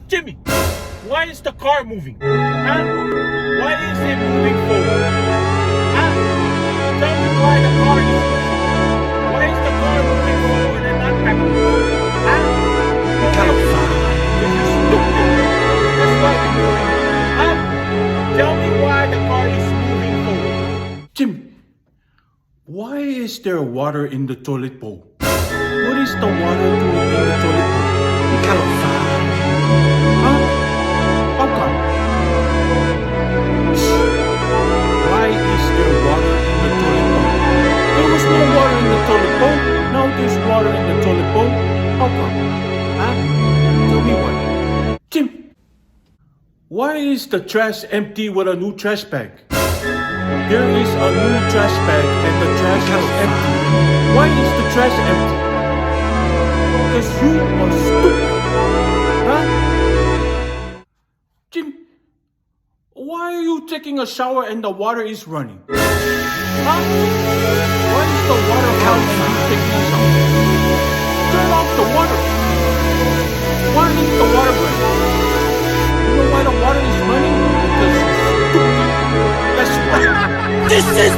Jimmy, why is the car moving? Huh? Why is it moving forward? Huh? Tell me why the car is moving. Why is the car moving forward and not backward? Huh? You cannot fly. This is stupid. That's why we're moving. Huh? Tell me why the car is moving forward. Jimmy, why is there water in the toilet bowl? What is the water doing in the toilet bowl? You cannot fly. Huh? How come? Why is there water in the toilet bowl? There was no water in the toilet bowl. Now there's water in the toilet bowl. How come? Huh? Tell me why. Jim, why is the trash empty with a new trash bag? There is a new trash bag and the trash is empty. Why is the trash empty? Because you are stupid. Huh? Jim, why are you taking a shower and the water is running? Huh? Why is the water running and you taking a shower? Turn off the water. Why is the water running? You know why the water is running? Because you're stupid. That's why. This is